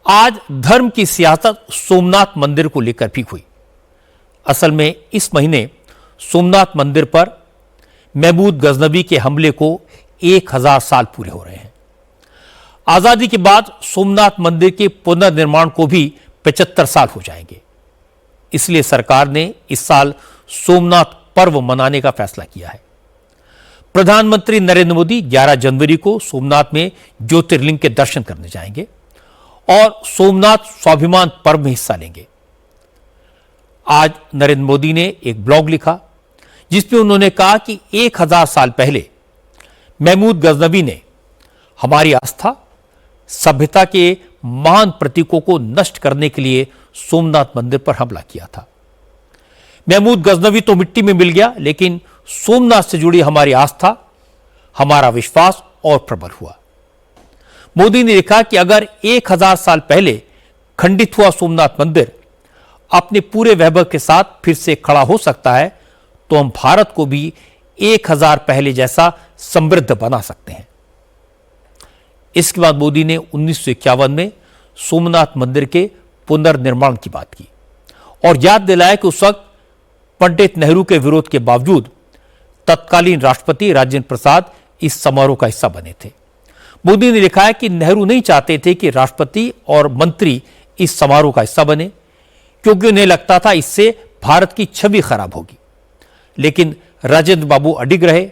आज धर्म की सियासत सोमनाथ मंदिर को लेकर भी हुई। असल में इस महीने सोमनाथ मंदिर पर महमूद गजनवी के हमले को 1000 साल पूरे हो रहे हैं। आजादी के बाद सोमनाथ मंदिर के पुनर्निर्माण को भी 75 साल हो जाएंगे। इसलिए सरकार ने इस साल सोमनाथ पर्व मनाने का फैसला किया है। प्रधानमंत्री नरेंद्र मोदी 11 जनवरी को सोमनाथ में ज्योतिर्लिंग के दर्शन करने जाएंगे और सोमनाथ स्वाभिमान पर्व में हिस्सा लेंगे। आज नरेंद्र मोदी ने एक ब्लॉग लिखा जिसमें उन्होंने कहा कि 1000 साल पहले महमूद गजनवी ने हमारी आस्था, सभ्यता के महान प्रतीकों को नष्ट करने के लिए सोमनाथ मंदिर पर हमला किया था। महमूद गजनवी तो मिट्टी में मिल गया, लेकिन सोमनाथ से जुड़ी हमारी आस्था, हमारा विश्वास और प्रबल हुआ। मोदी ने लिखा कि अगर 1000 साल पहले खंडित हुआ सोमनाथ मंदिर अपने पूरे वैभव के साथ फिर से खड़ा हो सकता है, तो हम भारत को भी 1000 पहले जैसा समृद्ध बना सकते हैं। इसके बाद मोदी ने 1951 में सोमनाथ मंदिर के पुनर्निर्माण की बात की और याद दिलाया कि उस वक्त पंडित नेहरू के विरोध के बावजूद तत्कालीन राष्ट्रपति राजेंद्र प्रसाद इस समारोह का हिस्सा बने थे। मोदी ने लिखा है कि नेहरू नहीं चाहते थे कि राष्ट्रपति और मंत्री इस समारोह का हिस्सा बने, क्योंकि उन्हें लगता था इससे भारत की छवि खराब होगी। लेकिन राजेंद्र बाबू अडिग रहे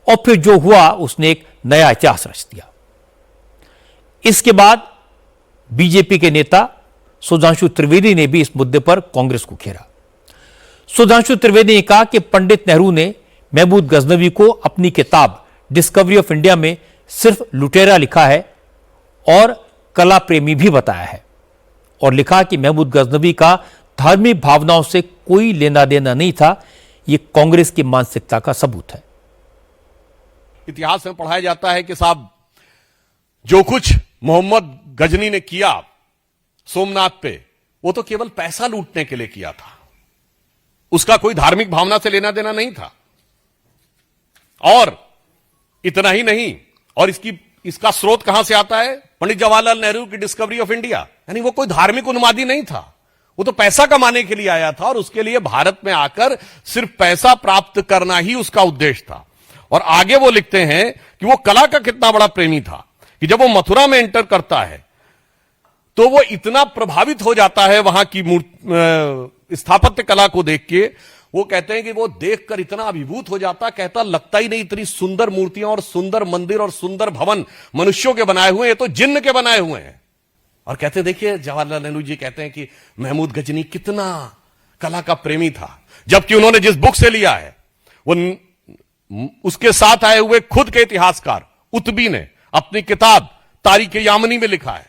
और फिर जो हुआ उसने एक नया इतिहास रच दिया। इसके बाद बीजेपी के नेता सुधांशु त्रिवेदी ने भी इस मुद्दे पर कांग्रेस को घेरा। सुधांशु त्रिवेदी ने कहा कि पंडित नेहरू ने महमूद गजनवी को अपनी किताब डिस्कवरी ऑफ इंडिया में सिर्फ लुटेरा लिखा है और कला प्रेमी भी बताया है, और लिखा कि महमूद गजनवी का धार्मिक भावनाओं से कोई लेना देना नहीं था। यह कांग्रेस की मानसिकता का सबूत है। इतिहास में पढ़ाया जाता है कि साहब जो कुछ मोहम्मद गजनी ने किया सोमनाथ पे, वो तो केवल पैसा लूटने के लिए किया था, उसका कोई धार्मिक भावना से लेना देना नहीं था। और इतना ही नहीं, और इसका स्रोत कहां से आता है? पंडित जवाहरलाल नेहरू की डिस्कवरी ऑफ इंडिया। यानी वो कोई धार्मिक उन्मादी नहीं था, वो तो पैसा कमाने के लिए आया था और उसके लिए भारत में आकर सिर्फ पैसा प्राप्त करना ही उसका उद्देश्य था। और आगे वो लिखते हैं कि वो कला का कितना बड़ा प्रेमी था कि जब वो मथुरा में एंटर करता है तो वो इतना प्रभावित हो जाता है वहां की स्थापत्य कला को देख के। वो कहते हैं कि वो देखकर इतना अभिभूत हो जाता, कहता लगता ही नहीं इतनी सुंदर मूर्तियां और सुंदर मंदिर और सुंदर भवन मनुष्यों के बनाए हुए हैं, ये तो जिन्न के बनाए हुए हैं। और कहते देखिए जवाहरलाल नेहरू जी कहते हैं कि महमूद गजनी कितना कला का प्रेमी था, जबकि उन्होंने जिस बुक से लिया है वो उसके साथ आए हुए खुद के इतिहासकार उतबी ने अपनी किताब तारीख-ए-यामनी में लिखा है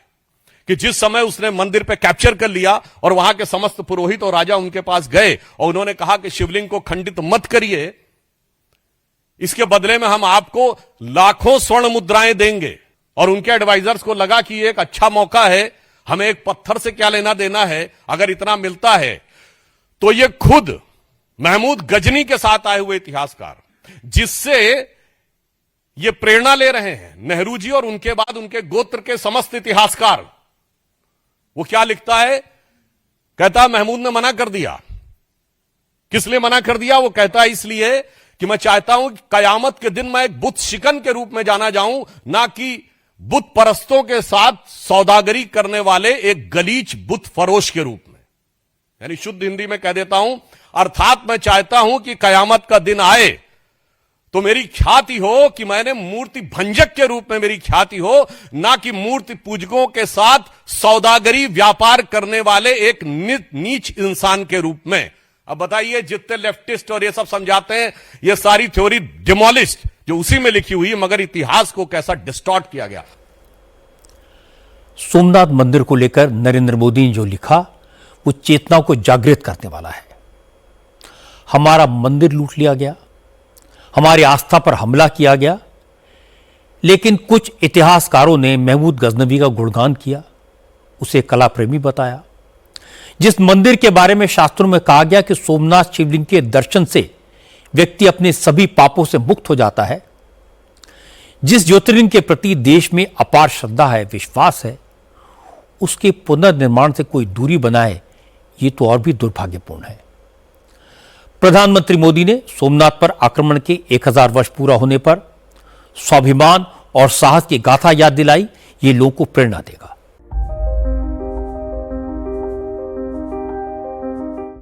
कि जिस समय उसने मंदिर पे कैप्चर कर लिया और वहां के समस्त पुरोहित और राजा उनके पास गए और उन्होंने कहा कि शिवलिंग को खंडित मत करिए, इसके बदले में हम आपको लाखों स्वर्ण मुद्राएं देंगे। और उनके एडवाइजर्स को लगा कि एक अच्छा मौका है, हमें एक पत्थर से क्या लेना देना है, अगर इतना मिलता है। तो ये खुद महमूद गजनी के साथ आए हुए इतिहासकार, जिससे ये प्रेरणा ले रहे हैं नेहरू जी और उनके बाद उनके गोत्र के समस्त इतिहासकार, वो क्या लिखता है? कहता महमूद ने मना कर दिया। किस लिए मना कर दिया? वो कहता है इसलिए कि मैं चाहता हूं कि कयामत के दिन मैं एक बुत शिकन के रूप में जाना जाऊं, ना कि बुत परस्तों के साथ सौदागरी करने वाले एक गलीच बुत फरोश के रूप में। यानी शुद्ध हिंदी में कह देता हूं, अर्थात मैं चाहता हूं कि कयामत का दिन आए तो मेरी ख्याति हो कि मैंने मूर्ति भंजक के रूप में मेरी ख्याति हो, ना कि मूर्ति पूजकों के साथ सौदागरी व्यापार करने वाले एक नीच इंसान के रूप में। अब बताइए, जितने लेफ्टिस्ट और ये सब समझाते हैं, ये सारी थ्योरी डिमोलिश्ड जो उसी में लिखी हुई है, मगर इतिहास को कैसा डिस्टॉर्ट किया गया। सोमनाथ मंदिर को लेकर नरेंद्र मोदी ने जो लिखा वो चेतना को जागृत करने वाला है। हमारा मंदिर लूट लिया गया, हमारी आस्था पर हमला किया गया, लेकिन कुछ इतिहासकारों ने महमूद गजनवी का गुणगान किया, उसे कला प्रेमी बताया। जिस मंदिर के बारे में शास्त्रों में कहा गया कि सोमनाथ शिवलिंग के दर्शन से व्यक्ति अपने सभी पापों से मुक्त हो जाता है, जिस ज्योतिर्लिंग के प्रति देश में अपार श्रद्धा है, विश्वास है, उसके पुनर्निर्माण से कोई दूरी बनाए, ये तो और भी दुर्भाग्यपूर्ण है। प्रधानमंत्री मोदी ने सोमनाथ पर आक्रमण के 1000 वर्ष पूरा होने पर स्वाभिमान और साहस की गाथा याद दिलाई। ये लोगों को प्रेरणा देगा।